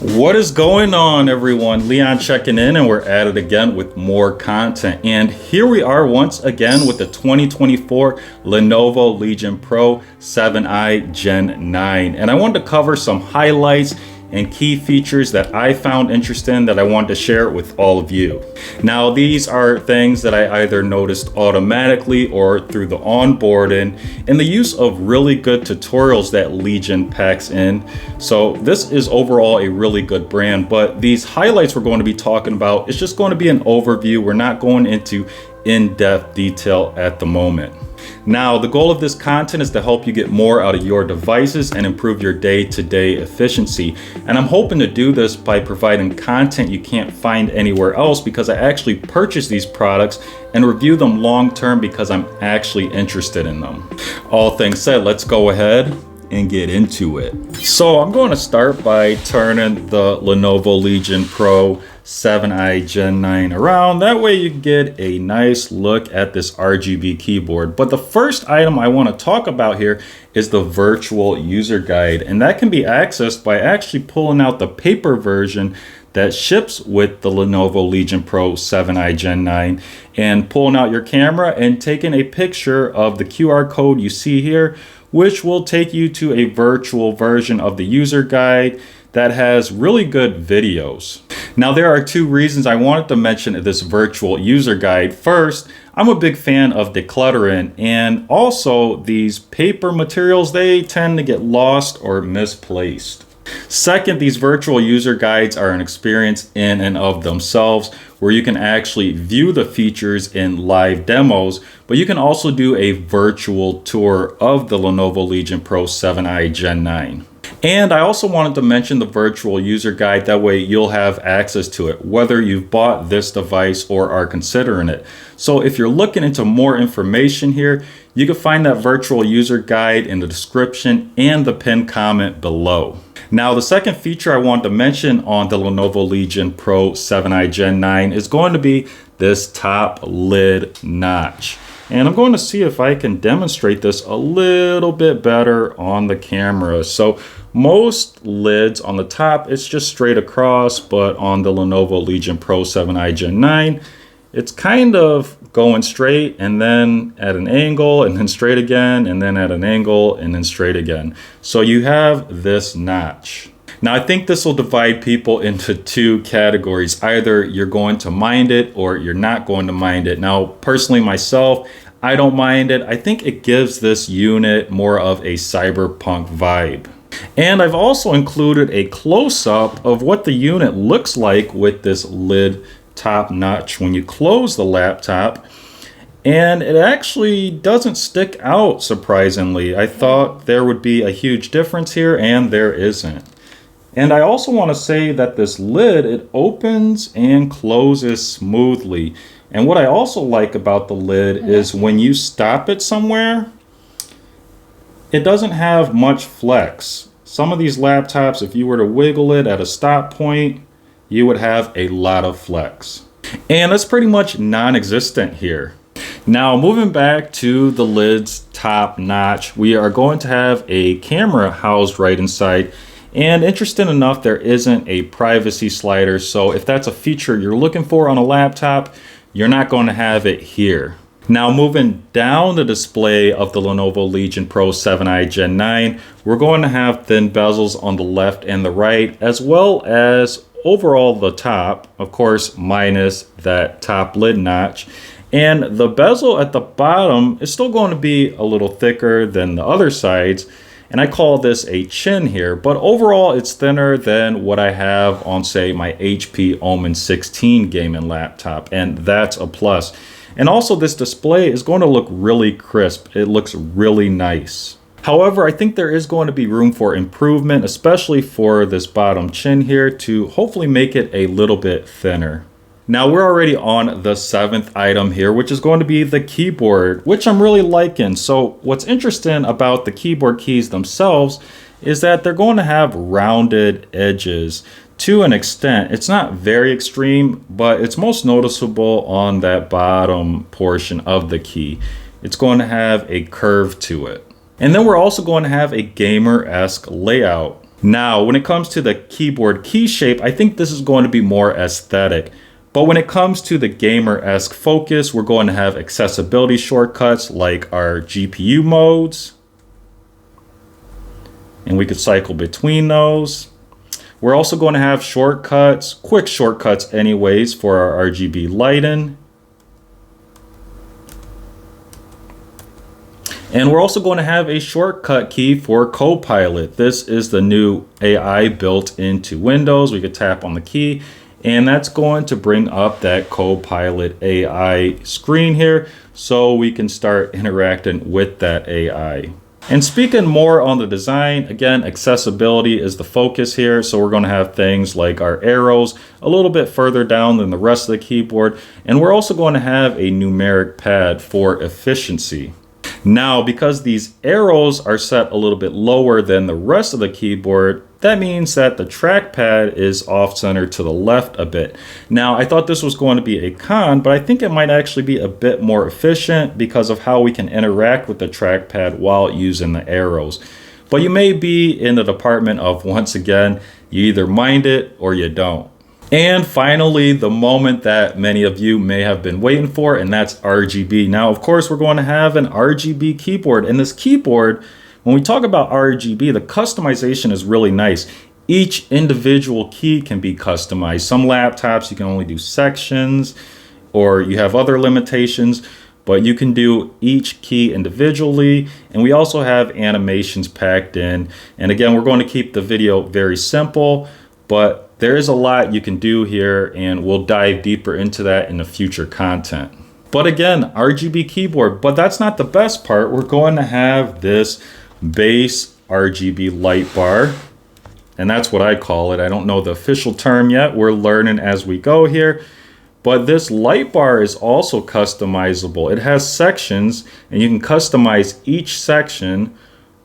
What is going on, everyone? Leon checking in, and we're at it again with more content. And here we are once again with the 2024 Lenovo Legion Pro 7i Gen 9. And I wanted to cover some highlights and key features that I found interesting that I wanted to share with all of you. Now, these are things that I either noticed automatically or through the onboarding and the use of really good tutorials that Legion packs in. So this is overall a really good brand, but these highlights we're going to be talking about, it's just going to be an overview. We're not going into in-depth detail at the moment. Now, the goal of this content is to help you get more out of your devices and improve your day-to-day efficiency. And I'm hoping to do this by providing content you can't find anywhere else, because I actually purchase these products and review them long-term because I'm actually interested in them. All things said, let's go ahead and get into it. So I'm going to start by turning the Lenovo Legion Pro 7i Gen 9 around. That way you get a nice look at this RGB keyboard. But the first item I want to talk about here is the virtual user guide. And that can be accessed by actually pulling out the paper version that ships with the Lenovo Legion Pro 7i Gen 9 and pulling out your camera and taking a picture of the QR code you see here, which will take you to a virtual version of the user guide that has really good videos. Now, there are two reasons I wanted to mention this virtual user guide. First, I'm a big fan of decluttering, and also these paper materials, they tend to get lost or misplaced. Second, these virtual user guides are an experience in and of themselves, where you can actually view the features in live demos, but you can also do a virtual tour of the Lenovo Legion Pro 7i Gen 9. And I also wanted to mention the virtual user guide. That way you'll have access to it, whether you've bought this device or are considering it. So if you're looking into more information here, you can find that virtual user guide in the description and the pinned comment below. Now, the second feature I want to mention on the Lenovo Legion Pro 7i Gen 9 is going to be this top lid notch. And I'm going to see if I can demonstrate this a little bit better on the camera. So most lids on the top, it's just straight across, but on the Lenovo Legion Pro 7i Gen 9, it's kind of going straight and then at an angle and then straight again and then at an angle and then straight again. So you have this notch. Now, I think this will divide people into two categories. Either you're going to mind it or you're not going to mind it. Now, personally myself, I don't mind it. I think it gives this unit more of a cyberpunk vibe. And I've also included a close-up of what the unit looks like with this lid top notch when you close the laptop. And it actually doesn't stick out, surprisingly. I thought there would be a huge difference here, and there isn't. And I also want to say that this lid, it opens and closes smoothly. And what I also like about the lid is when you stop it somewhere, it doesn't have much flex. Some of these laptops, if you were to wiggle it at a stop point, you would have a lot of flex. And that's pretty much non-existent here. Now, moving back to the lid's top notch, we are going to have a camera housed right inside. And interesting enough, there isn't a privacy slider. So if that's a feature you're looking for on a laptop, you're not going to have it here. Now, moving down the display of the Lenovo Legion Pro 7i Gen 9, we're going to have thin bezels on the left and the right, as well as overall the top, of course, minus that top lid notch. And the bezel at the bottom is still going to be a little thicker than the other sides. And I call this a chin here, but overall it's thinner than what I have on, say, my HP Omen 16 gaming laptop, and that's a plus. And also, this display is going to look really crisp. It looks really nice. However, I think there is going to be room for improvement, especially for this bottom chin here, to hopefully make it a little bit thinner. Now, we're already on the seventh item here, which is going to be the keyboard, which I'm really liking. So what's interesting about the keyboard keys themselves is that they're going to have rounded edges to an extent. It's not very extreme, but it's most noticeable on that bottom portion of the key. It's going to have a curve to it. And then we're also going to have a gamer-esque layout. Now, when it comes to the keyboard key shape, I think this is going to be more aesthetic. But when it comes to the gamer-esque focus, we're going to have accessibility shortcuts like our GPU modes. And we could cycle between those. We're also going to have shortcuts, quick shortcuts anyways, for our RGB lighting. And we're also going to have a shortcut key for Copilot. This is the new AI built into Windows. We could tap on the key, and that's going to bring up that Copilot AI screen here so we can start interacting with that AI. And speaking more on the design, again, accessibility is the focus here. So we're going to have things like our arrows a little bit further down than the rest of the keyboard. And we're also going to have a numeric pad for efficiency. Now, because these arrows are set a little bit lower than the rest of the keyboard, that means that the trackpad is off-center to the left a bit. Now, I thought this was going to be a con, but I think it might actually be a bit more efficient because of how we can interact with the trackpad while using the arrows. But you may be in the department of, once again, you either mind it or you don't. And finally, the moment that many of you may have been waiting for, and that's RGB. Now, of course, we're going to have an RGB keyboard. And this keyboard, when we talk about RGB, the customization is really nice. Each individual key can be customized. Some laptops, you can only do sections, or you have other limitations, but you can do each key individually. And we also have animations packed in. And again, we're going to keep the video very simple, but there is a lot you can do here, and we'll dive deeper into that in the future content. But again, RGB keyboard, but that's not the best part. We're going to have this base RGB light bar, and that's what I call it. I don't know the official term yet. We're learning as we go here. But this light bar is also customizable. It has sections, and you can customize each section,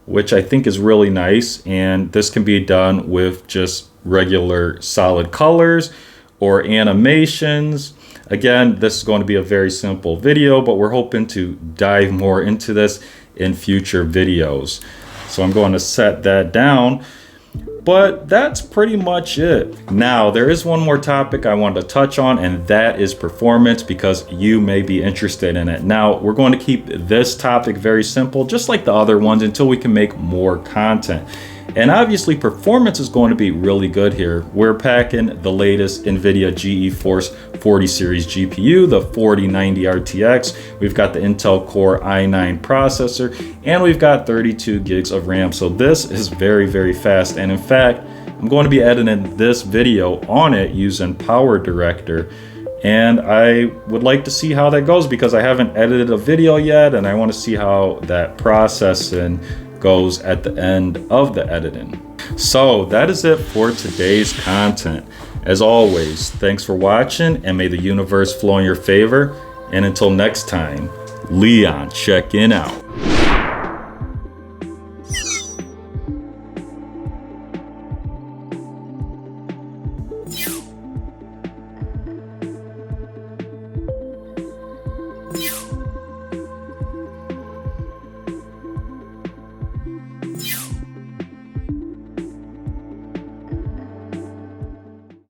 which I think is really nice. And this can be done with just regular solid colors or animations. Again, this is going to be a very simple video, but we're hoping to dive more into this in future videos. So I'm going to set that down, but that's pretty much it. Now, there is one more topic I wanted to touch on, and that is performance, because you may be interested in it. Now, we're going to keep this topic very simple, just like the other ones, until we can make more content. And obviously, performance is going to be really good here. We're packing the latest Nvidia GeForce 40 series GPU, the 4090 RTX. We've got the Intel Core i9 processor, and we've got 32 gigs of RAM. So this is very, very fast. And in fact, I'm going to be editing this video on it using Power Director. And I would like to see how that goes, because I haven't edited a video yet, and I want to see how that processing goes at the end of the editing. So that is it for today's content. As always, thanks for watching, and may the universe flow in your favor. And until next time, Leon checking out.